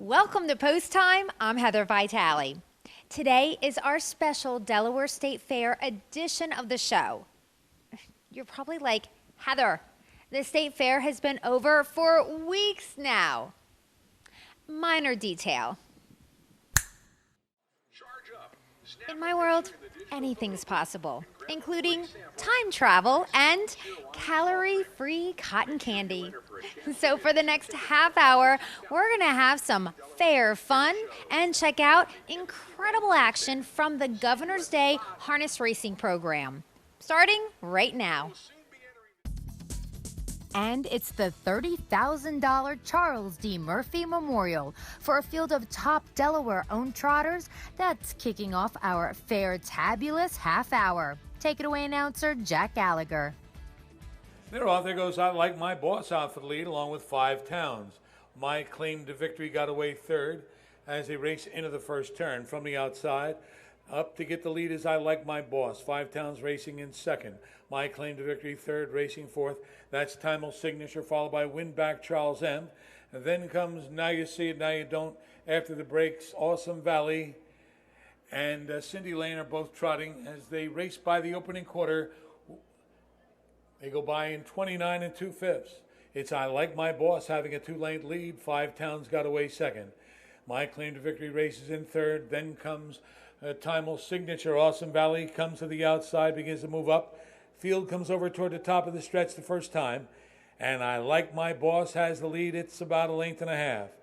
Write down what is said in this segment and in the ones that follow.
Welcome to Post Time. I'm Heather Vitale. Today is our special Delaware State Fair edition of the show. You're probably like, Heather, the State Fair has been over for weeks now. Minor detail. In my world, anything's possible, including time travel and calorie-free cotton candy. So for the next half hour, we're going to have some fair fun and check out incredible action from the Governor's Day Harness Racing Program, starting right now. And it's the $30,000 Charles D. Murphy Memorial for a field of top Delaware-owned trotters that's kicking off our fair-tabulous half hour. Take it away, announcer Jack Gallagher. They're off. There goes I Like My Boss out for the lead, along with 5 Towns. My Claim to Victory got away third as they race into the first turn. From the outside, up to get the lead is I Like My Boss. 5 Towns racing in second. My Claim to Victory third, racing fourth. That's Timel's Signature, followed by Windback Charles M. And then comes Now You See It, Now You Don't. After the breaks, Awesome Valley and Cindy Lane are both trotting as they race by the opening quarter. They go by in 29 2/5. It's I Like My Boss having a 2-lane lead. 5 Towns got away second. My Claim to Victory races in third. Then comes Timel's Signature. Awesome Valley comes to the outside, begins to move up. Field comes over toward the top of the stretch the first time. And I Like My Boss has the lead. It's about 1.5 lengths.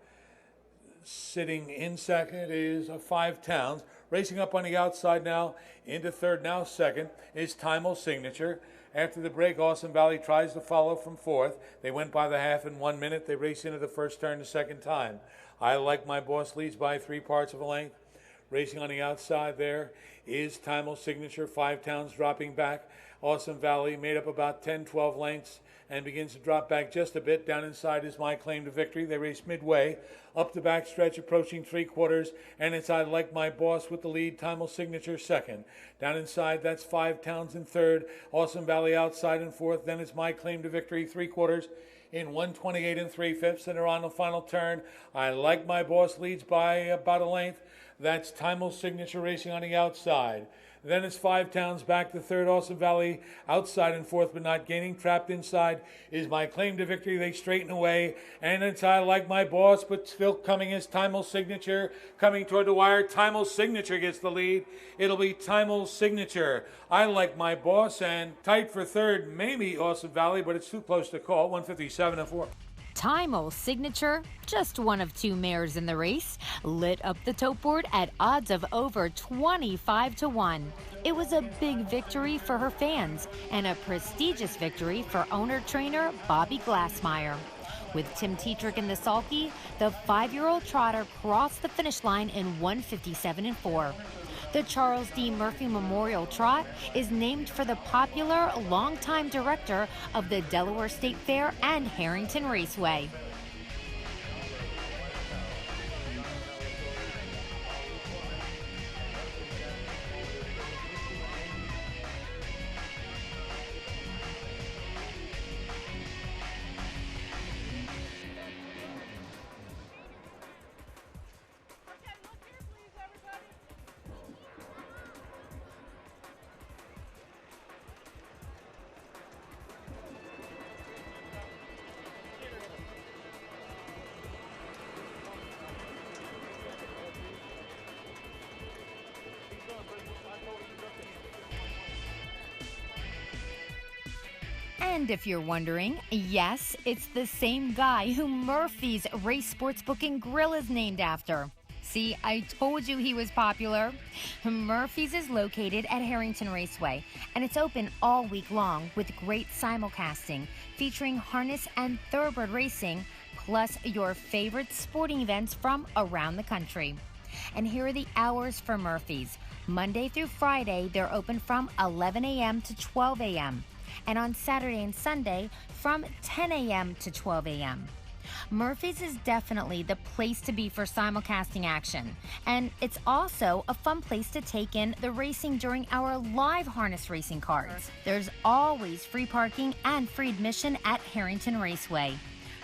Sitting in second is 5 Towns. Racing up on the outside now into third, now second, is Timel's Signature. After the break, Awesome Valley tries to follow from fourth. They went by the half in 1 minute. They race into the first turn the second time. I Like My Boss leads by 3/4 of a length. Racing on the outside there is Timel's Signature. 5 Towns dropping back. Awesome Valley made up about 10-12 lengths and begins to drop back just a bit. Down inside is My Claim to Victory. They race midway, up the back stretch, approaching 3/4, and it's I Like My Boss with the lead. Timel's Signature second. Down inside, that's 5 Towns in third. Awesome Valley outside in fourth. Then it's My Claim to Victory, 3/4 in 1:28 3/5, and they're on the final turn. I Like My Boss leads by about 1 length. That's Timel's Signature racing on the outside. Then it's 5 Towns back to third. Awesome Valley outside in fourth, but not gaining. Trapped inside is My Claim to Victory. They straighten away, and it's I Like My Boss, but still coming is Timel's Signature, coming toward the wire. Timel's Signature gets the lead. It'll be Timel's Signature, I Like My Boss, and tight for third, maybe Awesome Valley, but it's too close to call. 157 4. Timel's Signature, just one of 2 mares in the race, lit up the tote board at odds of over 25 to 1. It was a big victory for her fans and a prestigious victory for owner-trainer Bobby Glassmeyer. With Tim Tetrick in the sulky, the 5-year-old trotter crossed the finish line in 157 4. The Charles D. Murphy Memorial Trot is named for the popular longtime director of the Delaware State Fair and Harrington Raceway. And if you're wondering, yes, it's the same guy who Murphy's Race Sportsbook and Grill is named after. See, I told you he was popular. Murphy's is located at Harrington Raceway, and it's open all week long with great simulcasting featuring harness and thoroughbred racing, plus your favorite sporting events from around the country. And here are the hours for Murphy's. Monday through Friday, they're open from 11 a.m. to 12 a.m. and on Saturday and Sunday from 10 a.m. to 12 a.m. Murphy's is definitely the place to be for simulcasting action, and it's also a fun place to take in the racing during our live harness racing cards. There's always free parking and free admission at Harrington Raceway.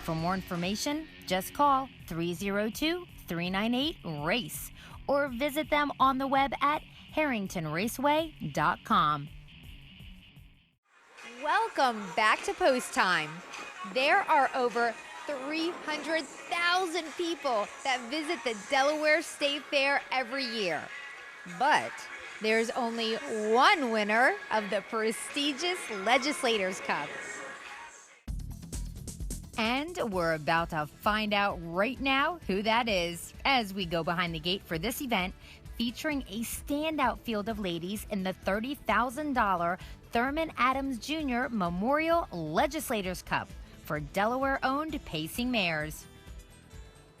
For more information, just call 302 888-398-RACE or visit them on the web at harringtonraceway.com. Welcome back to Post Time. There are over 300,000 people that visit the Delaware State Fair every year. But there's only one winner of the prestigious Legislators Cup. And we're about to find out right now who that is as we go behind the gate for this event featuring a standout field of ladies in the $30,000 Thurman Adams Jr. Memorial Legislators Cup for Delaware-owned pacing mares.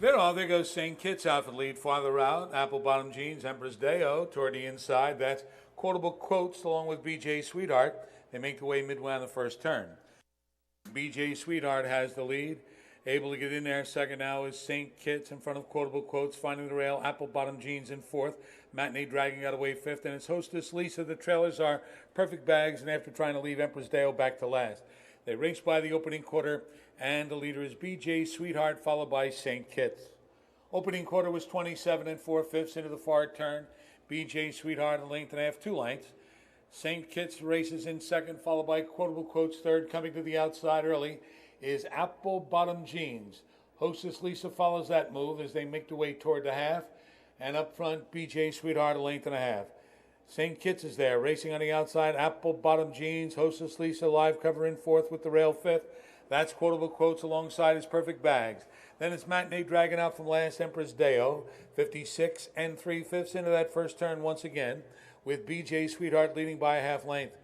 There goes St. Kitts out for the lead. Farther out, Apple Bottom Jeans, Empress Deo toward the inside. That's Quotable Quotes along with BJ Sweetheart. They make the way midway on the first turn. BJ Sweetheart has the lead. Able to get in there. Second now is St. Kitts in front of Quotable Quotes. Finding the rail, Apple Bottom Jeans in fourth. Matinee Dragon got away fifth. And its hostess, Lisa. The trailers are Perfect Bags. And after trying to leave Empress Deo back to last. They race by the opening quarter. And the leader is BJ Sweetheart, followed by St. Kitts. Opening quarter was 27 4/5 into the far turn. BJ Sweetheart a length and a half, 2 lengths. St. Kitts races in second, followed by Quotable Quotes third. Coming to the outside early is Apple Bottom Jeans. Hostess Lisa follows that move as they make their way toward the half. And up front, BJ Sweetheart a length and a half. St. Kitts is there, racing on the outside. Apple Bottom Jeans, Hostess Lisa live cover in fourth with the rail fifth. That's Quotable Quotes alongside his Perfect Bags. Then it's Matinee Dragon out from last, Empress Deo, 56 3/5 into that first turn once again, with BJ Sweetheart leading by a half length.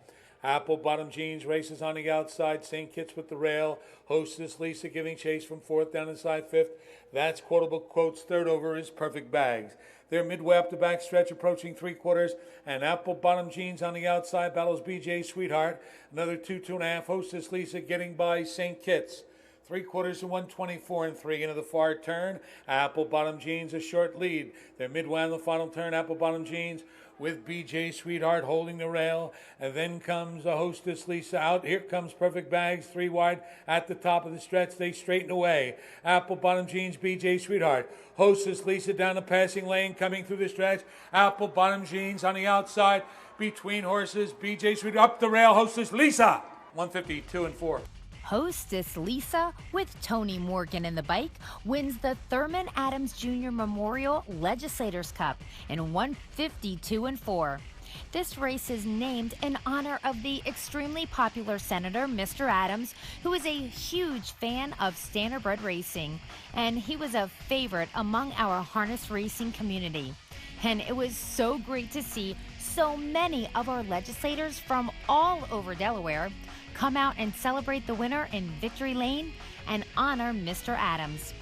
Apple Bottom Jeans races on the outside, St. Kitts with the rail, Hostess Lisa giving chase from fourth down inside fifth. That's Quotable Quotes third over is Perfect Bags. They're midway up the back stretch, approaching 3/4, and Apple Bottom Jeans on the outside battles BJ Sweetheart. Another 2.5. Hostess Lisa getting by St. Kitts. 3/4 and 124 3 into the far turn. Apple Bottom Jeans a short lead. They're midway on the final turn. Apple Bottom Jeans with BJ Sweetheart holding the rail. And then comes a Hostess Lisa out. Here comes Perfect Bags, 3 wide at the top of the stretch. They straighten away. Apple Bottom Jeans, BJ Sweetheart. Hostess Lisa down the passing lane coming through the stretch. Apple Bottom Jeans on the outside between horses. BJ Sweetheart up the rail. Hostess Lisa, 152 4. Hostess Lisa, with Tony Morgan in the bike, wins the Thurman Adams Jr. Memorial Legislators Cup in 152 4. This race is named in honor of the extremely popular Senator Mr. Adams, who is a huge fan of standardbred racing, and he was a favorite among our harness racing community. And it was so great to see so many of our legislators from all over Delaware come out and celebrate the winner in Victory Lane and honor Mr. Adams.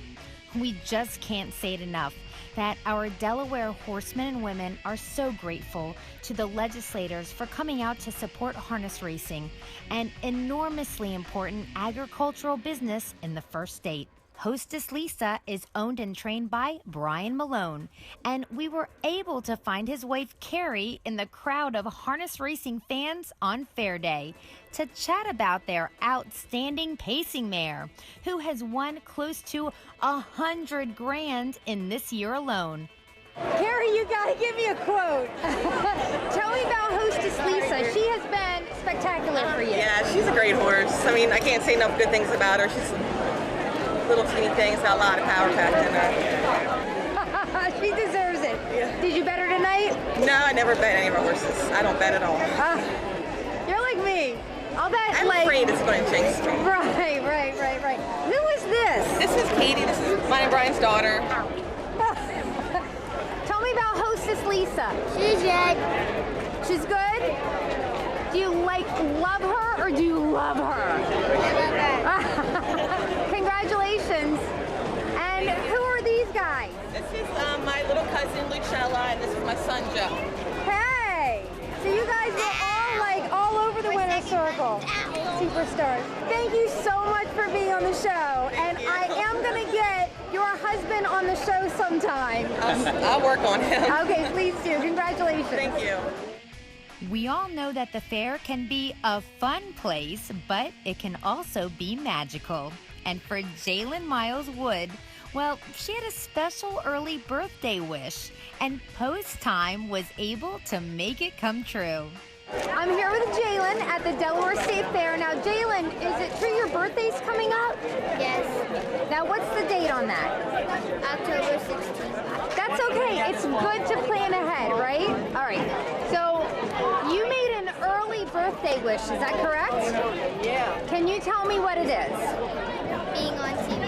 We just can't say it enough that our Delaware horsemen and women are so grateful to the legislators for coming out to support harness racing, an enormously important agricultural business in the first state. Hostess Lisa is owned and trained by Brian Malone, and we were able to find his wife Carrie in the crowd of harness racing fans on Fair Day to chat about their outstanding pacing mare, who has won close to $100 grand in this year alone. Carrie, you gotta give me a quote. Tell me about Hostess Lisa. She has been spectacular for you. Yeah, she's a great horse. I mean, I can't say enough good things about her. She's little teeny things, got a lot of power packed in her. She deserves it. Yeah. Did you bet her tonight? No, I never bet any of her horses. I don't bet at all. You're like me. I'll bet I'm afraid it's going to jinx me. Right. Who is this? This is Katie. This is mine and Brian's daughter. Tell me about Hostess Lisa. She's good. She's good? Do you love her or do you love her? Congratulations. And who are these guys? This is my little cousin Lucella, and this is my son Joe. Hey! So you guys were all over the winner's circle. Superstars. Thank you so much for being on the show. And I am going to get your husband on the show sometime. I'll work on him. Okay, please do. Congratulations. Thank you. We all know that the fair can be a fun place, but it can also be magical. And for Jalen Miles Wood, Well, she had a special early birthday wish, and Post Time was able to make it come true. I'm here with Jalen at the Delaware State Fair. Now, Jalen, is it true your birthday's coming up? Yes, Now, what's the date on that? October 16th. That's okay. It's good to plan ahead, right? All right. So, you made an early birthday wish, is that correct? Yeah. Can you tell me what it is? Being on TV.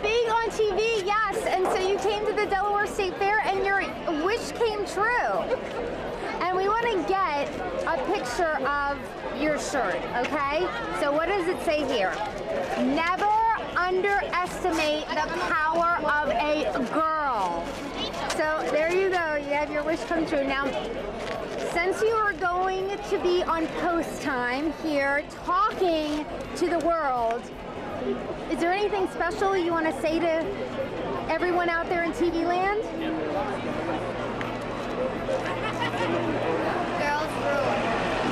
Being on TV, yes. And so you came to the Delaware State Fair and your wish came true. And we want to get a picture of your shirt, okay? So what does it say here? Never underestimate the power of a girl. So there you go. You have your wish come true. Now, since you are going to be on Post Time here talking to the world, is there anything special you want to say to everyone out there in TV land? Girls rule.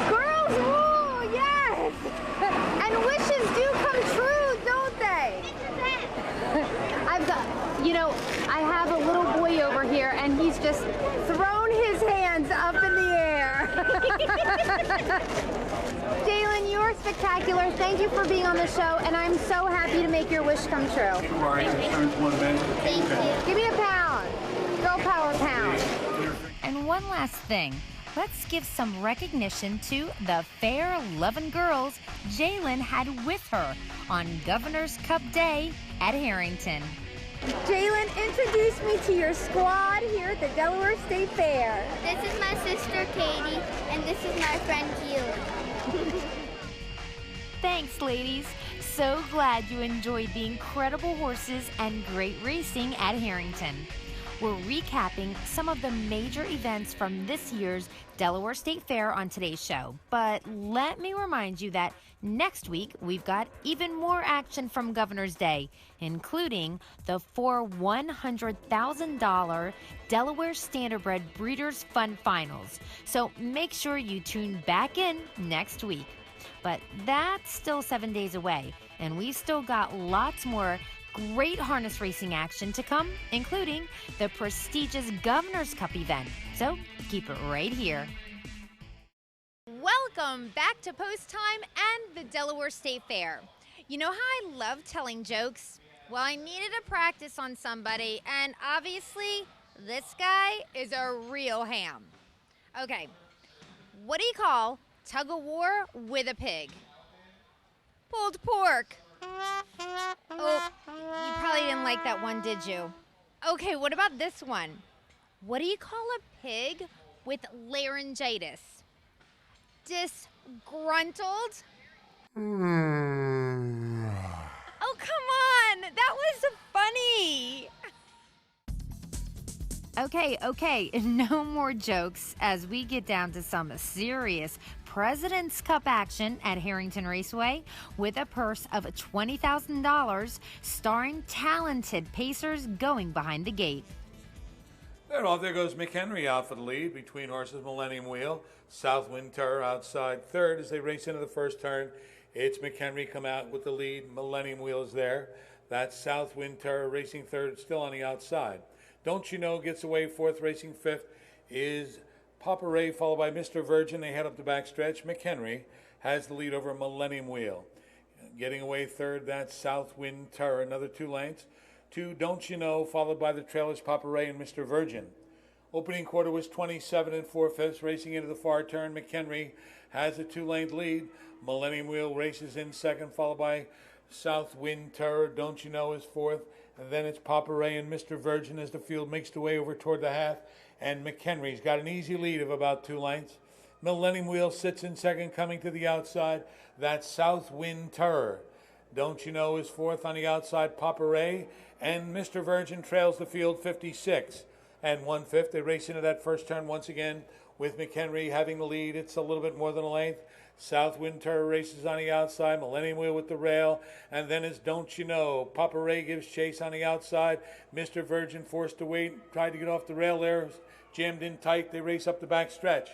Girls rule, yes! And wishes do come true, don't they? I have a little boy over here and he's just thrown his hands up in the air. Jalen, you are spectacular. Thank you for being on the show, and I'm so happy to make your wish come true. Thank you. Give me a pound. Girl power pound. And one last thing. Let's give some recognition to the fair-loving girls Jalen had with her on Governor's Cup Day at Harrington. Jalen, introduce me to your squad here at the Delaware State Fair. This is my sister Katie, and this is my friend Keely. Thanks, ladies. So glad you enjoyed the incredible horses and great racing at Harrington. We're recapping some of the major events from this year's Delaware State Fair on today's show. But let me remind you that next week we've got even more action from Governor's Day, including the 4 $100,000 Delaware Standardbred Breeders' Fun Finals. So make sure you tune back in next week. But that's still 7 days away, and we've still got lots more great harness racing action to come, including the prestigious Governor's Cup event. So keep it right here. Welcome back to Post Time and the Delaware State Fair. You know how I love telling jokes? Well, I needed to practice on somebody, and obviously this guy is a real ham. Okay, what do you call tug of war with a pig? Pulled pork. Oh, you probably didn't like that one, did you? Okay, what about this one? What do you call a pig with laryngitis? Disgruntled? Oh, come on! That was funny! Okay, no more jokes as we get down to some serious President's Cup action at Harrington Raceway with a purse of $20,000 starring talented pacers going behind the gate. There goes McHenry out for the lead between horses Millennium Wheel, Southwind Terror outside third as they race into the first turn. It's McHenry come out with the lead. Millennium Wheel is there. That's Southwind Terror racing third, still on the outside. Don't You Know gets away fourth, racing fifth is Papa Ray, followed by Mr. Virgin. They head up the backstretch. McHenry has the lead over Millennium Wheel. Getting away third, that's Southwind Terror, another 2 lengths. To Don't You Know, followed by the trailers Papa Ray and Mr. Virgin. Opening quarter was 27 4/5. Racing into the far turn, McHenry has a 2-length lead. Millennium Wheel races in second, followed by Southwind Terror. Don't You Know is fourth. And then it's Papa Ray and Mr. Virgin as the field makes the way over toward the half. And McHenry's got an easy lead of about 2 lengths. Millennium Wheel sits in second, coming to the outside. That's Southwind Terror. Don't You Know is fourth on the outside, Papa Ray. And Mr. Virgin trails the field 56 and 1/5. They race into that first turn once again with McHenry having the lead. It's a little bit more than a length. Southwind Terror races on the outside, Millennium Wheel with the rail, and then it's Don't You Know. Papa Ray gives chase on the outside. Mr. Virgin forced to wait, tried to get off the rail there, jammed in tight. They race up the back stretch.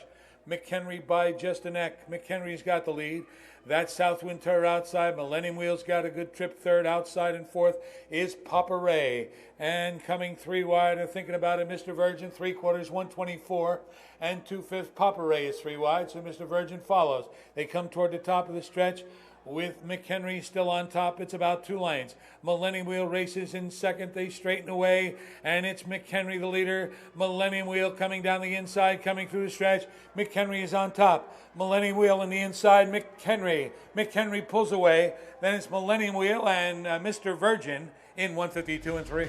McHenry by just a neck. McHenry's got the lead. That Southwind Terror outside. Millennium Wheel's got a good trip third. Outside and fourth is Papa Ray. And coming three wide and thinking about it, Mr. Virgin, 3/4, 124. And 2/5, Papa Ray is three wide, so Mr. Virgin follows. They come toward the top of the stretch with McHenry still on top. It's about 2 lanes. Millennium Wheel races in second. They straighten away, and it's McHenry the leader. Millennium Wheel coming down the inside, coming through the stretch. McHenry is on top. Millennium Wheel on the inside. McHenry. McHenry pulls away. Then it's Millennium Wheel and Mr. Virgin in 152 and 3.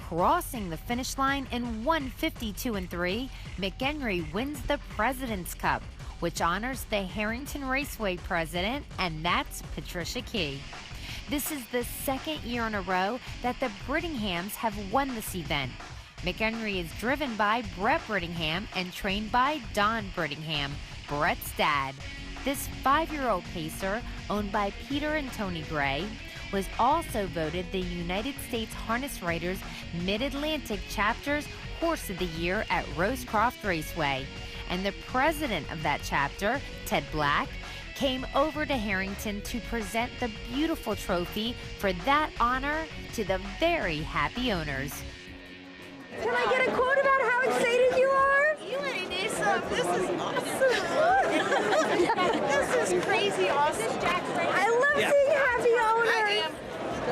Crossing the finish line in 152 and 3, McHenry wins the President's Cup, which honors the Harrington Raceway president, and that's Patricia Key. This is the second year in a row that the Brittinghams have won this event. McHenry is driven by Brett Brittingham and trained by Don Brittingham, Brett's dad. This 5-year-old pacer, owned by Peter and Tony Gray, was also voted the United States Harness Writers Mid-Atlantic Chapter's Horse of the Year at Rosecroft Raceway. And the president of that chapter, Ted Black, came over to Harrington to present the beautiful trophy for that honor to the very happy owners. Can I get a quote about how excited you are? You ain't this up. This is awesome. This is crazy awesome. I love seeing happy owners.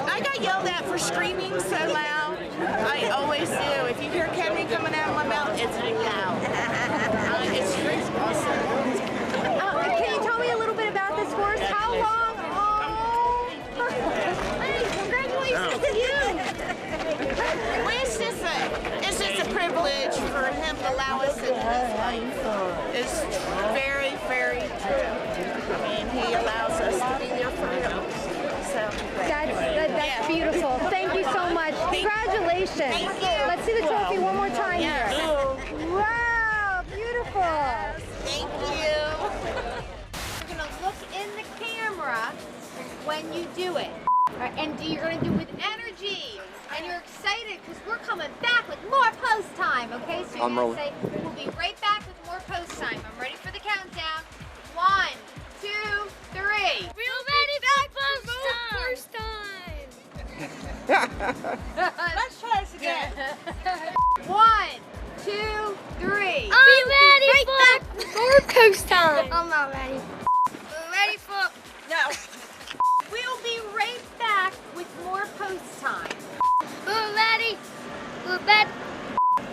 I got yelled at for screaming so loud. I always do. If you hear Kevin coming out of my mouth, it's loud. It's crazy awesome. Can you tell me a little bit about this horse? How long? Oh. Hey, congratulations to you. Well, it's just a privilege for him to allow us into his life. It's very, very true. I mean, he allows us to be there for him. So That's beautiful. Thank you so much. Congratulations. Thank you. Let's see the trophy one more time Yes. here. Wow, beautiful. Thank you. You're gonna look in the camera when you do it. Right, and you're gonna do it with energy. And you're excited because we're coming back with more post time, okay? So you're gonna say, we'll be right back with more post time. I'm ready for the countdown. 1, 2, 3. We're ready for post time. Let's try this again. 1, 2, 3. I'm ready for more post time. I'm not ready. We're ready for... No. We'll be right back with more post time. We're ready. We're ready.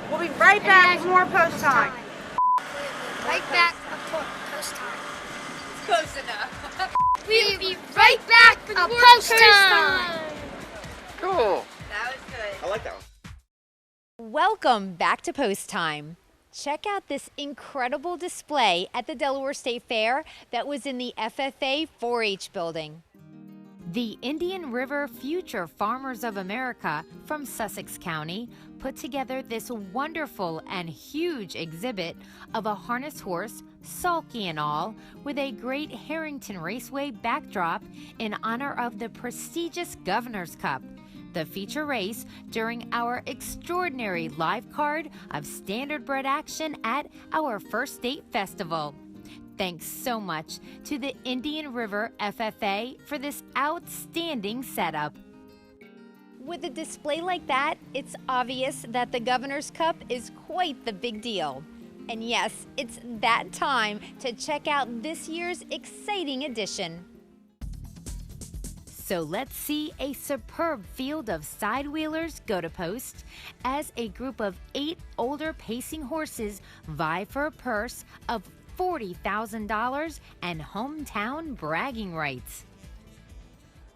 We'll be right back with more post time. Right back for post time. Close enough. We'll be right back for more post time. Cool. That was good. I like that one. Welcome back to Post Time. Check out this incredible display at the Delaware State Fair that was in the FFA 4-H building. The Indian River Future Farmers of America from Sussex County put together this wonderful and huge exhibit of a harness horse, sulky and all, with a great Harrington Raceway backdrop in honor of the prestigious Governor's Cup, the feature race during our extraordinary live card of standard bred action at our First State Festival. Thanks so much to the Indian River FFA for this outstanding setup. With a display like that, it's obvious that the Governor's Cup is quite the big deal. And yes, it's that time to check out this year's exciting edition. So let's see a superb field of side-wheelers go to post as a group of 8 older pacing horses vie for a purse of $40,000 and hometown bragging rights.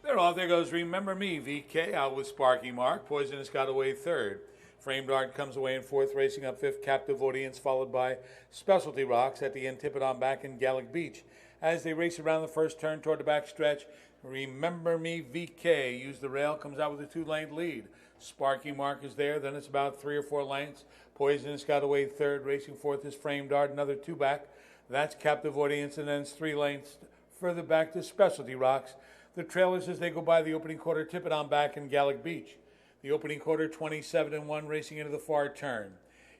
They're off. There goes Remember Me, VK, out with Sparky Mark. Poisonous got away third. Frame Dart comes away in fourth, racing up fifth. Captive Audience, followed by Specialty Rocks at the end, Tip It On Back in Gallic Beach. As they race around the first turn toward the back stretch, Remember Me, VK, use the rail, comes out with a 2-lane lead. Sparky Mark is there, then it's about 3 or 4 lengths. Poisonous got away third, racing fourth is Frame Dart, another 2 back. That's Captive Audience, and then it's 3 lanes further back to Specialty Rocks. The trailers as they go by the opening quarter, Tip It On Back in Gallic Beach. The opening quarter, 27 and 1, racing into the far turn.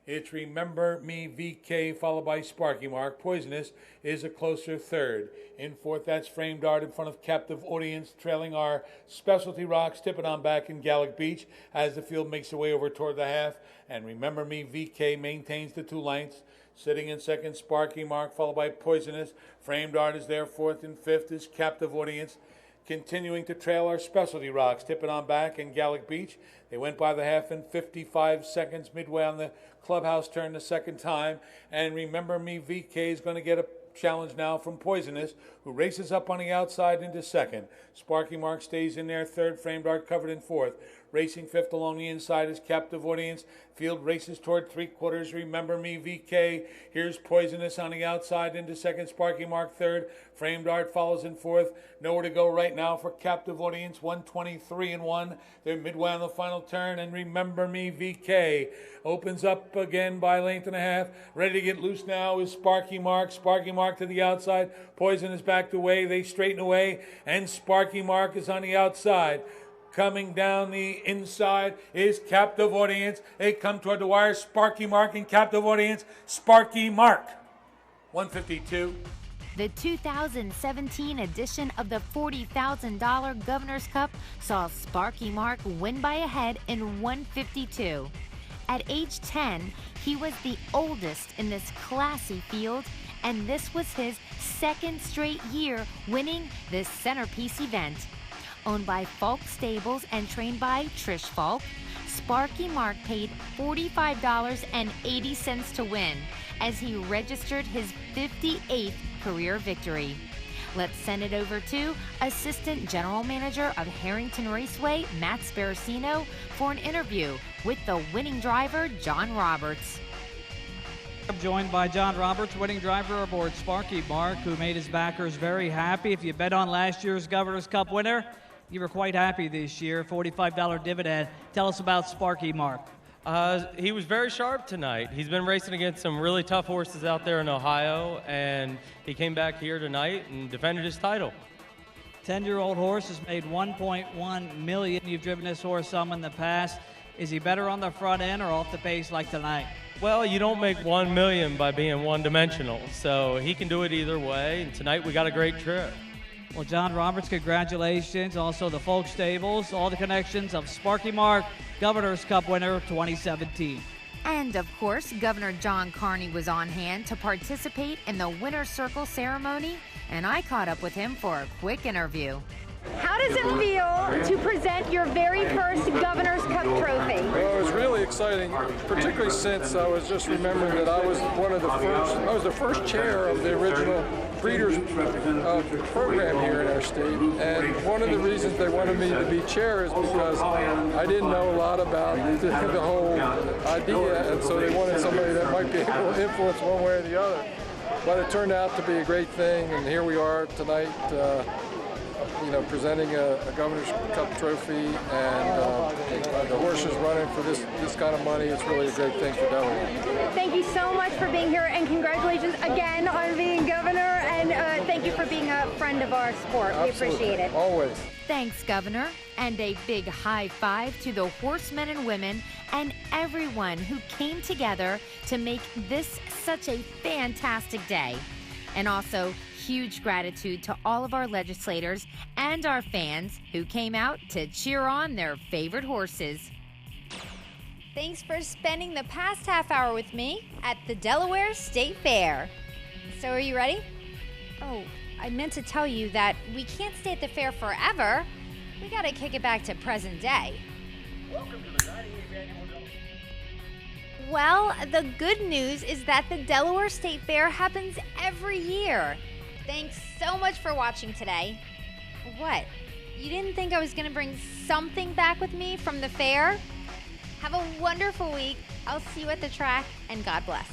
It's Remember Me VK followed by Sparky Mark. Poisonous is a closer third. In fourth, that's Framed Art in front of Captive Audience, trailing our Specialty Rocks, Tip It On Back in Gallic Beach as the field makes their way over toward the half. And Remember Me VK maintains the 2 lengths. Sitting in second, Sparky Mark followed by Poisonous. Framed Art is there. Fourth and fifth is Captive Audience. Continuing to trail our Specialty Rocks, Tip It On Back in Gallic Beach. They went by the half in 55 seconds midway on the clubhouse turn the second time. And Remember Me VK is going to get a challenge now from Poisonous, who races up on the outside into second. Sparky Mark stays in there third. Framed Art covered in fourth. Racing fifth along the inside is Captive Audience. Field races toward 3/4. Remember Me VK. Here's Poisonous on the outside into second. Sparky Mark third. Framed Art follows in fourth. Nowhere to go right now for Captive Audience. 1:23.1. They're midway on the final turn. And Remember Me VK opens up again by a length and a half. Ready to get loose now is Sparky Mark. Sparky Mark to the outside. Poisonous backed away. They straighten away. And Sparky Mark is on the outside. Coming down the inside is Captive Audience. They come toward the wire. Sparky Mark and Captive Audience. Sparky Mark. 152. The 2017 edition of the $40,000 Governor's Cup saw Sparky Mark win by a head in 152. At age 10, he was the oldest in this classy field, and this was his second straight year winning this centerpiece event. Owned by Falk Stables and trained by Trish Falk, Sparky Mark paid $45.80 to win as he registered his 58th career victory. Let's send it over to Assistant General Manager of Harrington Raceway, Matt Sparacino, for an interview with the winning driver, John Roberts. I'm joined by John Roberts, winning driver aboard Sparky Mark, who made his backers very happy. If you bet on last year's Governor's Cup winner, you were quite happy this year, $45 dividend. Tell us about Sparky Mark. He was very sharp tonight. He's been racing against some really tough horses out there in Ohio, and he came back here tonight and defended his title. 10-year-old horse has made $1.1 million. You've driven this horse some in the past. Is he better on the front end or off the pace like tonight? Well, you don't make $1 million by being one-dimensional, so he can do it either way, and tonight we got a great trip. Well, John Roberts, congratulations. Also the Folk Stables, all the connections of Sparky Mark, Governor's Cup winner 2017. And of course, Governor John Carney was on hand to participate in the Winner's Circle ceremony, and I caught up with him for a quick interview. How does it feel to present your very first Governor's Cup trophy? Well, it was really exciting, particularly since I was just remembering that I was the first chair of the original breeders program here in our state, and one of the reasons they wanted me to be chair is because I didn't know a lot about the whole idea, and so they wanted somebody that might be able to influence one way or the other. But it turned out to be a great thing, and here we are tonight, presenting a Governor's Cup trophy, and the horse is running for this kind of money. It's really a great thing for Delaware. Thank you so much for being here, and congratulations again on being governor, and thank you for being a friend of our sport. Absolutely. We appreciate it. Always. Thanks, Governor, and a big high five to the horsemen and women and everyone who came together to make this such a fantastic day. And also, huge gratitude to all of our legislators and our fans who came out to cheer on their favorite horses. Thanks for spending the past half hour with me at the Delaware State Fair. So are you ready? Oh, I meant to tell you that we can't stay at the fair forever. We gotta kick it back to present day. Welcome to the 98th annual Delaware. Well, the good news is that the Delaware State Fair happens every year. Thanks so much for watching today. What? You didn't think I was gonna bring something back with me from the fair? Have a wonderful week. I'll see you at the track, and God bless.